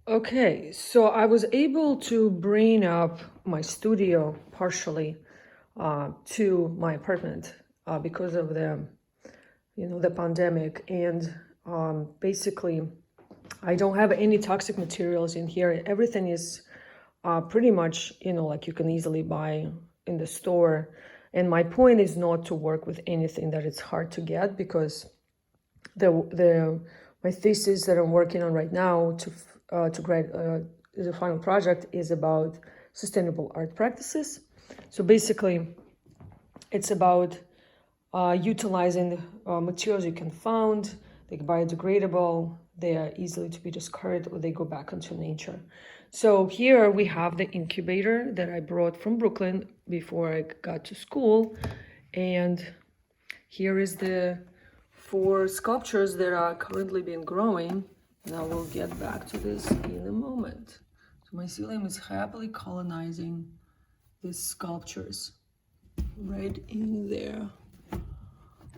Okay, so I was able to bring up my studio partially to my apartment because of the pandemic, and basically, I don't have any toxic materials in here. Everything is pretty much, like you can easily buy in the store. And my point is not to work with anything that it's hard to get, because my thesis that I'm working on right now to grade the final project is about sustainable art practices. So basically, it's about utilizing materials you can find. They're biodegradable, they are easily to be discarded, or they go back into nature. So here we have the incubator that I brought from Brooklyn before I got to school. And here is the 4 sculptures that are currently been growing. And I will get back to this in a moment. So mycelium is happily colonizing these sculptures right in there.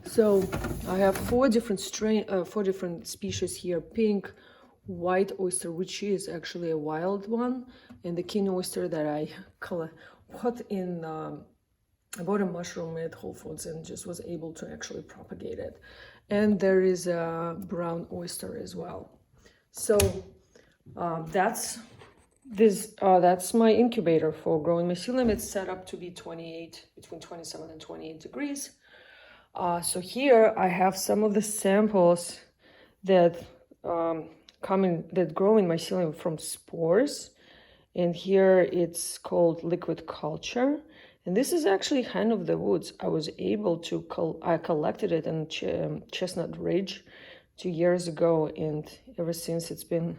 So I have 4 different species here: pink, white oyster, which is actually a wild one, and the king oyster that I bought in. I bought a mushroom at Whole Foods and just was able to actually propagate it. And there is a brown oyster as well. So that's my incubator for growing mycelium. It's set up to be between 27 and 28 degrees. So here I have some of the samples that grow in mycelium from spores, and here it's called liquid culture. And this is actually Hen of the Woods. I was able to I collected it in Chestnut Ridge 2 years ago, and ever since it's been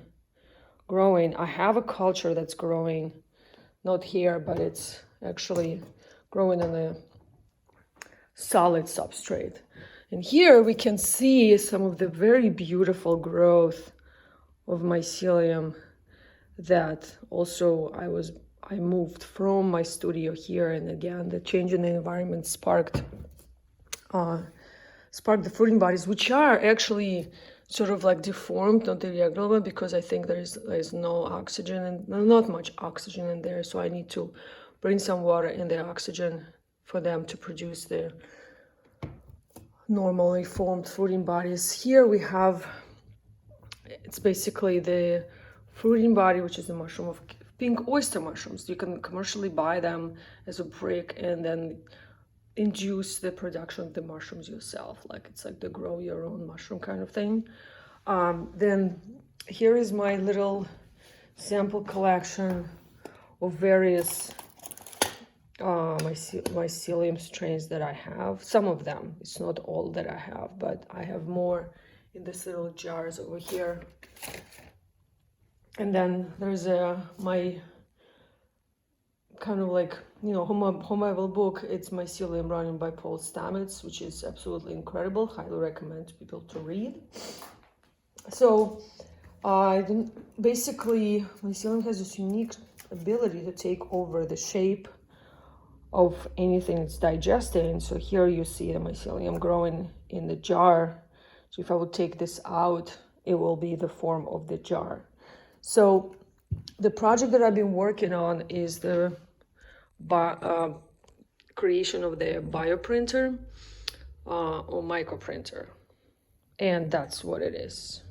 growing. I have a culture that's growing, not here, but it's actually growing in a solid substrate. And here we can see some of the very beautiful growth of mycelium that also I moved from my studio here. And again, the change in the environment sparked the fruiting bodies, which are actually sort of like deformed, not irregular, because I think there's no oxygen and not much oxygen in there. So I need to bring some water in the oxygen for them to produce the normally formed fruiting bodies. Here we have, it's basically the fruiting body, which is the mushroom of pink oyster mushrooms. You can commercially buy them as a brick and then induce the production of the mushrooms yourself. It's like the grow your own mushroom kind of thing. Then here is my little sample collection of various mycelium strains that I have. Some of them, it's not all that I have, but I have more in these little jars over here. And then there's my kind of like, home book. It's Mycelium Running by Paul Stamets, which is absolutely incredible. Highly recommend people to read. So basically, mycelium has this unique ability to take over the shape of anything it's digesting. So here you see the mycelium growing in the jar. So if I would take this out, it will be the form of the jar. So the project that I've been working on is the creation of the bioprinter or microprinter. And that's what it is.